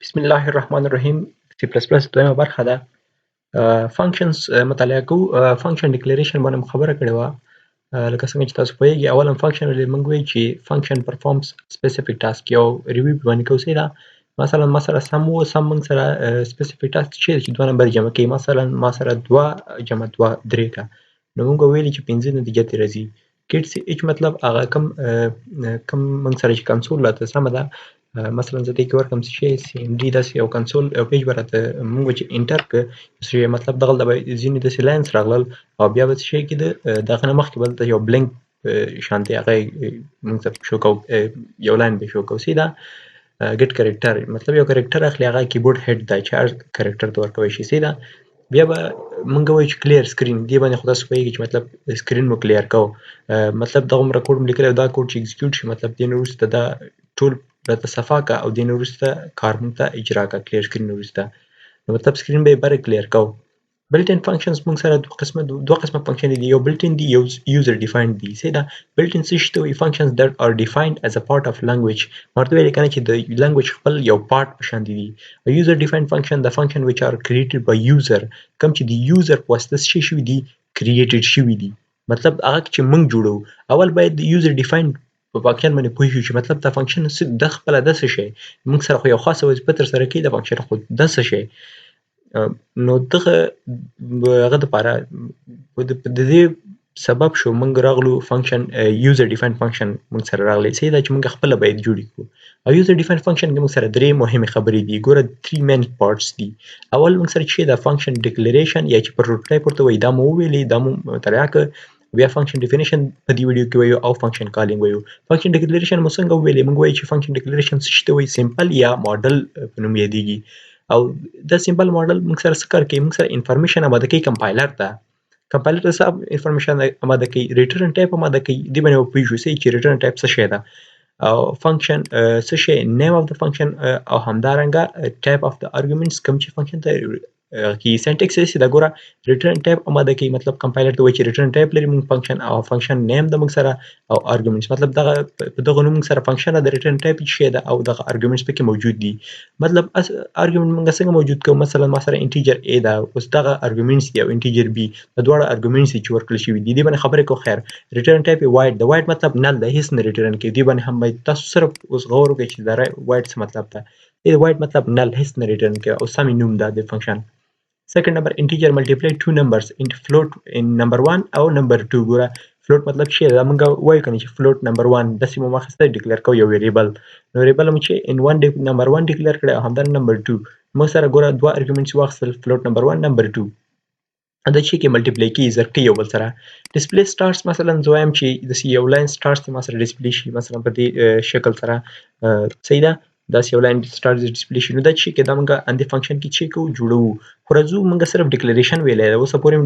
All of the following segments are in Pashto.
بسم الله الرحمن الرحیم C++ دویمه برخه ده فانکشنز مطالعه کوو. فانکشن ډیکلیریشن باندې خبره کړې وه. لکه څنګه چې تاسو پوهیږئ اولا فانکشن ولې موږ وایو چې فانکشن پرفارمز سپیسیفیک ټاسک یو ریویو باندې کوو څه ده مثلا سم موږ سره سپیسیفیک ټاسک چې دوه نمبر جمع کوي مثلا ما سره 2 جمع 2 3 کا نو موږ ویلي چې 15 نتیجه ترې راځي کټ سی اچ مطلب هغه کم موږ سره چې کنسول راته سمه ده مثلا زه دې کې ورکړم چې سی ام ډي داسې یو کنسول یو پیج به راته موږ چې انټر کړو چې مطلب دغلته به ځینې داسې لاینز راغلل او بیا به څه شی کېده دغه نه مخکې به دلته یو بلینک شانتې هغه موږ ته شو کوو یو لاین به شو کوو سیده ګټ کریکټر مطلب یو کریکټر اخلي هغه کیبورډ هیډ دی چې هر کریکټر ته ورکوی شي سیده بیا به موږ وایو چې کلیر سکرین دې باندې خو تاسو پوهیږئ چې مطلب سکرین مو کلیر کوو مطلب دغومره کوډ مو لیکلی او دا کوډ چې اکزیکیوټ شي مطلب دې نه وروسته دا ټول راته صفا کا او دې نه وروسته کار موږ ته اجرا کا کلیر سکرین نه وروسته نو مطلب سکرین به یې بره کلیر کوو. بلټ ان فنکشنز موږ سره دوه قسمه فنکشن دي یو بلټ ان دي یو یوزر ډیفاینډ دي څه ده بلټ ان څه شي ته وایي فنکشنز that are defined as a part of language ورته ویل کنه چې د لانګویج خپل یو پارت په شان دي یوزر ډیفاینډ فنکشن د فنکشن which are created by user کوم چې د یوزر په واسطه شي شوي دي کریټډ شوي دي مطلب هغه چې موږ جوړو اول باید د یوزر ډیفاینډ په فنکشن باندې پوه شو چې مطلب دا فنکشن د خپل د څه شي موږ سره خو یو خاصه وظیفه تر سره کوي د فنکشن خو د څه شي نو دغه هغه لپاره د دې سبب شو موږ راغلو فنکشن یوزر ډیفاینډ فنکشن موږ سره راغلی څه دا چې موږ خپل باید جوړ کړو او یوزر ډیفاینډ فنکشن کې موږ سره درې مهمه خبرې دي ګوره 3 مین پارټس دي اول موږ سره چې دا فنکشن ډیکلیریشن یا چې پروټوټایپ ورته وایي دا مو ویلې دا مو مطالعه کړ بیا فنکشن ډیفینیشن په دې ویډیو کې وایو او فنکشن کالینګ وایو فنکشن ډیکلیریشن مو څنګه ویلې موږ وایو چې فنکشن ډیکلیریشن څه ته وایي سمپل یا ماډل په نوم یادېږي او دا سمپل ماډل موږ سره څه کار کوي موږ سره انفارمیشن اماده کوي کمپایلر ته کمپایلر ته څه انفارمیشن اماده کوي ریټرن ټایپ اماده کوي دې باندې پوه شو چې ریټرن ټایپ څه شی ده او فنکشن څه شی نیم اف د فنکشن او همدارنګه ټایپ اف د ارګومنټس کوم چې فنکشن ته کی سینټیکس یې دا ګوره ریټرن ټایپ اماده کوي مطلب کمپایلر ته وایي چې ریټرن ټایپ لري موږ فنکشن او فنکشن نیم د موږ سره او ارګومنټس مطلب دغه په دغه نوم سره فنکشن د ریټرن ټایپ شی ده او دغه ارګومنټس پکې موجود دي مطلب ارګومنټ موږ څنګه موجود کوو مثلا ما سره انټیجر a ده اوس دغه ارګومنټس دی او انټیجر b د دواړه ارګومنټس چې ورکړل شوي دي دې باندې خبرې کو خیر ریټرن ټایپ وایډ د وایډ مطلب نل ده هیڅ نه ریټرن کوي دې باندې هم تاسو صرف اوس غور وکړئ چې دا وایډ څه مطلب ده دې وایډ مطلب نل هیڅ نه ریټرن کوي او سم نوم ده د فنکشن second number integer multiply two numbers into float in number 1 او number 2 ګوره float مطلب څه دا موږ وایو کنه چې float number 1 د سیمه مخسته ډیکلیئر کوو یو ویریبل نو ویریبل مو چې in one number 1 ډیکلیئر کړی او همدارنګه number 2 موږ سره ګوره دوه ارګومنټس واخیستل float number 1 number 2 دا چې کې ملټیپلای کی ضرب کوي یو بل سره ډسپلی سټارز مثلا زه وایم چې د یو لاین سټارز ما سره ډسپلی شي مثلا په دې شکل سره صحیح ده دا یو لاین سټارز ډسپلی شي نو دا چې کې دا موږ اندې فنکشن کې چې کو جوړو خو راځو موږ صرف ډیکلیریشن ویلې دا اوس پورې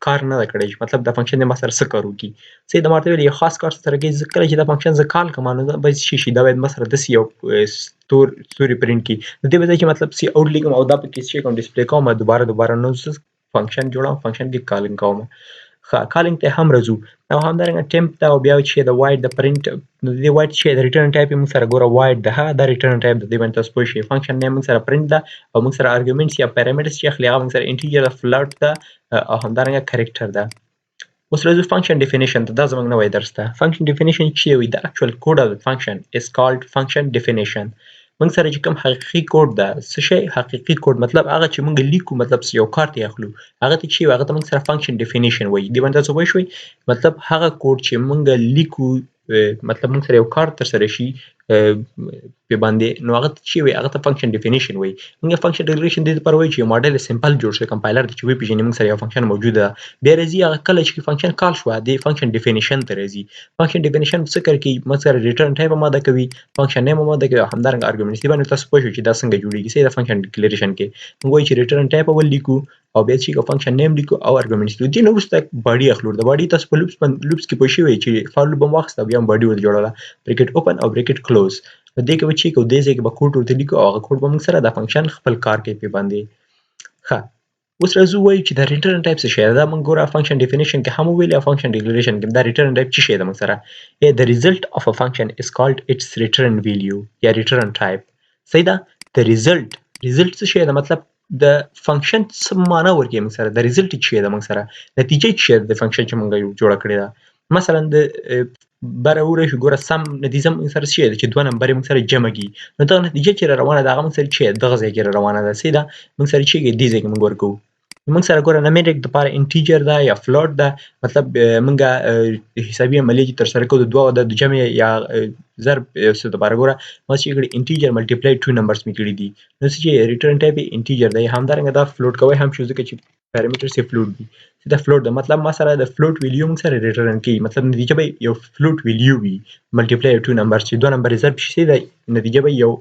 کار نه کړی مطلب دا فنکشن ما سره څه کارو کی صحیح د ماته ویل یو خاص کار سره کې ذکر چې دا فنکشن ز کال کمانو دا به شي دا باید ما سره د یو ستوري پرینټ کی د دې وجه چې مطلب سی اوټ لیکم او دا په کې چې کوم ډسپلی کوم دوباره نو فنکشن جوړم فنکشن کې کالینګ کوم کالینګ ته هم راځو او همدارنګه ټیمپ ته او بیا چې د وایډ د پرینټ د دې وایډ چې د ریټرن ټایپ موږ سره ګوره وایډ ده دا ریټرن ټایپ د دې باندې تاسو پوه شئ فنکشن نیم موږ سره پرینټ ده او موږ سره ارګومنټس یا پیرامیټرز چې اخلي هغه موږ سره انټیجر ده فلوټ ده او همدارنګه کریکټر ده اوس راځو فنکشن ډیفینیشن ته دا زموږ نوی درس ده فنکشن ډیفینیشن چې وي د اکچوال کوډ اف فنکشن از کالډ فنکشن ډیفینیشن موږ سره چې کوم حقیقي کوډ ده څه شی حقیقي کوډ مطلب هغه چې موږ لیکو مطلب یو کار ته اخلو هغه ته چې هغه ته موږ سره فنکشن ډیفینیشن وایي دی باندې تاسو وایئ شوي مطلب هغه کوډ چې موږ لیکو مطلب موږ سره یو کار تر سره شي په باندې نو هغه چې وي هغه ته فنکشن ډیفینیشن وایي موږ فنکشن ډیکلیریشن دې لپاره وایي چې یو ماډل سمپل جوړ شي کمپایلر چې وی پیژنې موږ سره یو فنکشن موجوده ده بیا راځي هغه کله چې فنکشن کال شو د فنکشن ډیفینیشن ته راځي فنکشن ډیفینیشن څه کوي موږ سره ریټرن ټایپ اماده کوي فنکشن نیم اماده کوي همدارنګه ارګومنټس دی باندې تاسو پوه شئ چې دا څنګه جوړیږي د فنکشن ډیکلیریشن کې موږ وایي چې ریټرن ټایپ اول لیکو او بیا چې فنکشن نیم لیکو او ارګومنټس دی نو وروسته باډي اخلو د باډي تاسو په لوپس کې پوه شئ چې فار لوپ واخیسته بیا هم باډي ور جوړوله بریکټ اوپن او بریکټ کلوز په دې کې به چې کو دې ځای کې به کوډ ورته لیکو او هغه کوډ به موږ سره د فنکشن خپل کار کوي په باندې ښه اوس راځو وایو چې د ریټرن ټایپ څه شی ده دا موږ ګوره فنکشن ډیفینیشن کې هم ویل او فنکشن ډیکلیریشن کې دا ریټرن ټایپ څه شی ده موږ سره the result of a function is called its return value یا return type صحیح ده د ریزلټ څه شی ده مطلب د فنکشن څه معنا ورکوي موږ سره د ریزلټ څه شی ده موږ سره نتیجه څه شی ده د فنکشن چې موږ جوړه کړې ده مثلا د بره ورشي ګوره سم نتیجه موږ سره څه شی ده چې دوه نمبرې موږ سره جمع کړي نو دغه نتیجه چې را روانه ده هغه موږ سره څه ده دغه ځای کې را روانه ده څه ده موږ سره څه کېږي دې ځای کې موږ ورکوو موږ سره ګوره نومریک دپاره انټیجر ده یا فلوټ ده مطلب موږ حسابي عملیې چې ترسره کوو د دوو عددو جمع یا ضرب څه دپاره ګوره ما څه کړي انټیجر ملټیپلای ټو نمبرز مې کړي دي نو څه چې ریټرن ټایپ یې انټیجر دی همدارنګه دا فلوټ کوی هم شو ځکه چې پیرامیټرز یې فلوټ دي دا فلوټ ده مطلب ما سره د فلوټ ویلیو موږ سره ریټرن کوي مطلب نتیجه به یو فلوټ ویلیو وي ملټیپلای ټو نمبرز چې دوه نمبرې ضرب شي د نتیجه به یو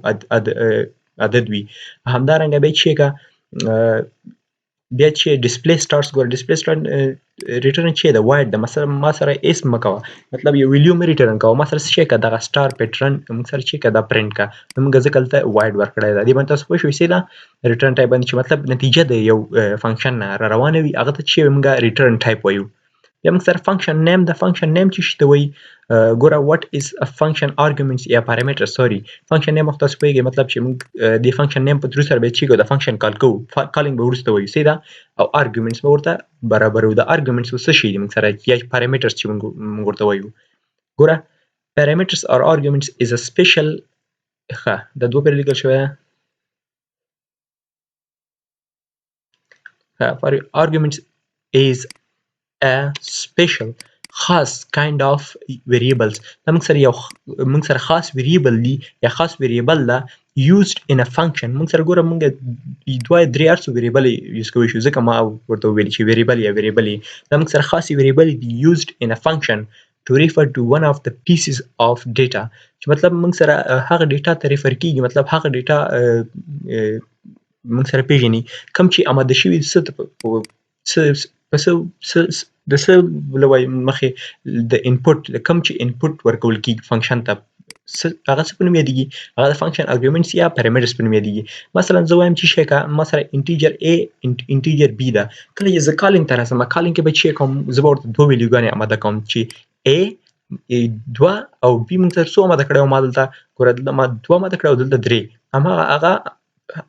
عدد وي همدارنګه به چې کا بیا چې ډسپلی سټارز ګور ډسپلی سټار ریټرن چې دا وایډ د مثلا ما سره اس مکوه مطلب یو ویلیو مې ریټرن کوه ما سره څه کا دغه سټار پیټرن موږ سره چې کا دا پرینټ کا موږ ځکه دلته وایډ ورکړی دا دی باندې تاسو پوه شئ دا ریټرن ټایپ باندې چې مطلب نتیجه د یو فنکشن نه را روانه وي هغه ته چې موږ ریټرن ټایپ وایو یا موږ سره فنکشن نیم د فنکشن نیم چې شته وي ګوره واټ از ا فنکشن آرګومنټس یا پارامیټر سوري فنکشن نیم وخت تاسو پوهیږئ مطلب چې موږ د فنکشن نیم په ترو سره به چې د فنکشن کال کوو کالینګ به وروسته وایو سیده او آرګومنټس به ورته برابرو د آرګومنټس څه شي دي موږ سره یا پارامیټرز چې موږ ورته وایو ګوره parameters or arguments is a special د دوه پر لیکل شوی for arguments is a special خاص kind of variables دا موږ سره خاص variable دی یا خاص variable ده used in a function موږ سره ګوره موږ دوه درې ارڅو variable یوز کوی شو ځکه ما ورته ویل چې variable یا variable دا موږ سره خاص variable دی used in a function to refer to one of the pieces of data چې مطلب موږ سره هغه ډیټا ته ریفر کیږي مطلب هغه ډیټا موږ سره پیژني کوم چې آماده شوي څه د څه لوي مخې د انپوټ کوم چې انپوټ ورکول کیږي فنکشن ته هغه څه په نوم یادیږي هغه د فنکشن آرګومنټس یا پیرامیټرز په نوم یادیږي مثلا زه وایم چې شی کا مثلا انټیجر a انټیجر b ده کله چې زه کالینګ ته راسم کالینګ کې به چې کوم زه به ورته دوه ویلیوګانې آماده کوم چې a 2 او b موږ ته څو آماده کړی ما دلته ګوره دلته ما 2 آماده کړی او دلته 3 هغه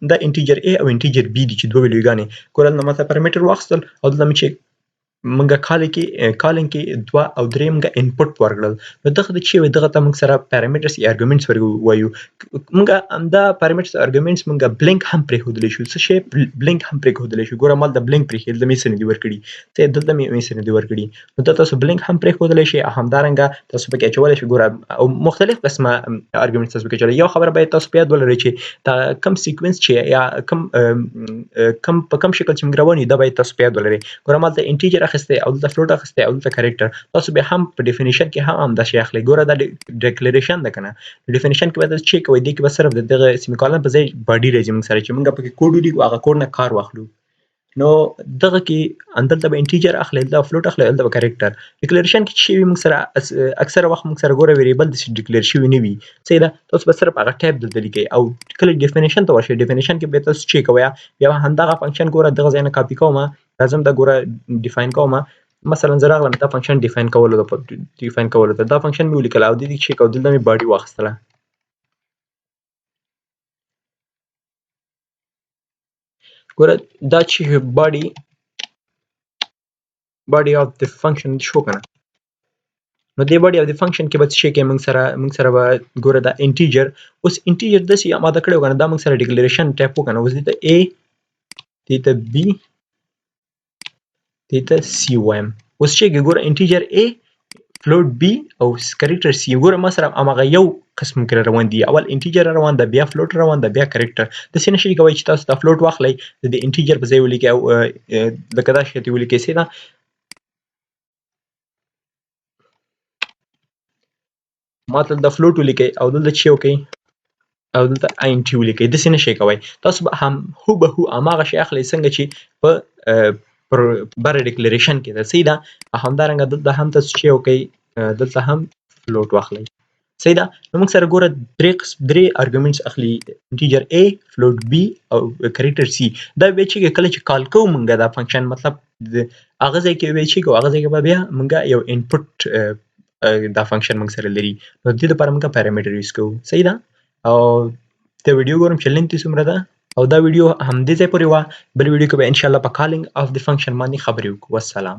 دا انټیجر a او انټیجر b دي چې دوه ویلیوګانې ګوره دلته ما ته پیرامیټر واخیستل او دلته مې چې منګه کالینګ کې 2 او 3 منګه انپوټ ورکړل نو دغه د چې دغه ته موږ سره پیرامیټرز یا ارګومنټس وایو منګه دا پیرامیټرز ارګومنټس منګه بلنک هم پرې خودلی شو څه شی بلنک هم پرې خودلی شو ګوره مال د بلنک پرې خېل د میسن دی ورکړي ته دلته میسن دی ورکړي نو تاسو بلنک هم پرې خودلی شي همدارنګه تاسو پکې چولای شي ګوره او مختلف قسمه ارګومنټس تاسو پکې چولای یو خبره باید تاسو په یاد ولرئ چې دا کم سیکوینس چې یا کم په کم شکل چې موږ رواني دا باید تاسو په یاد ولرئ ګوره مال د انټیجر اخسته او د فلوټ اخسته او د کریکټر تاسو به هم په ډیفینیشن کې هم د شی اخلي ګوره د ډیکلیریشن ده کنه ډیفینیشن کې به چې کوي د کې به صرف دغه سیمیکولن په ځای باډي راځي موږ سره چې موږ پکې کوډ ولیکو هغه کوډ نه کار واخلو نو دغه کې اندلته به انټیجر اخلي د فلوټ اخلي د کریکټر ډیکلیریشن کې چې موږ سره اکثره وخت موږ سره ګوره ویریبل د ډیکلیئر شوی نه وي سیده تاسو به صرف هغه ټایپ دلته لیکي او کله ډیفینیشن ته ورشي ډیفینیشن کې به تاسو چې کوی بیا همدغه فنکشن ګوره دغه ځای نه کاپی کوم لازم دا ګوره ډیفاین کوم مثلا زه راغلم دا فنکشن ډیفاین کولو دا فنکشن مې ولیکل او د دې چې کو دلته مې باډي واخیستله ګوره دا چې باډي اف د فنکشن شو کنه نو د باډي اف د فنکشن کې به څه کې موږ سره به ګوره دا انټیجر اوس انټیجر د سی آماده کړو کنه دا موږ سره ډیکلیریشن ټایپ وکنه اوس دته a دته b دته c وایم اوس چې ګوره انټیجر a فلوټ b او کریکټر c ګوره ما سره هغه یو قسم کې روان دي اول انټیجر روان ده بیا فلوټ روان ده بیا کریکټر د سینه شي کوي چې تاسو د فلوټ واخلئ د انټیجر په ځای ولیکئ او د کدا شي ته ولیکئ سیده ماته د فلوټ ولیکئ او دلته چې وکئ او دلته انټ ولیکئ د سینه شي کوي تاسو به هم هو هغه شي اخلئ څنګه چې په بر ډیکلیریشن کې ده سیده همدارنګه دلته هم تاسو چې وکئ دلته هم فلوټ واخلئ سیده نو موږ سره ګوره درې ارګومنټس اخلي انټیجر a فلوټ b او کریکټر c دا به چې کله چې کال کوو موږ دا فنکشن مطلب هغه ځای کې به چې هغه ځای کې بیا موږ یو انپوټ دا فنکشن موږ سره لري نو د دې لپاره موږ پیرامیټر یوز کوو سیده او ته ویډیو ګورم چې لینت یې څومره ده او دا ویډیو همدې ځای پورې وه. بل ویډیو کې به انشاءالله په کالینګ اف د فنکشن باندې خبرې وکړو. والسلام.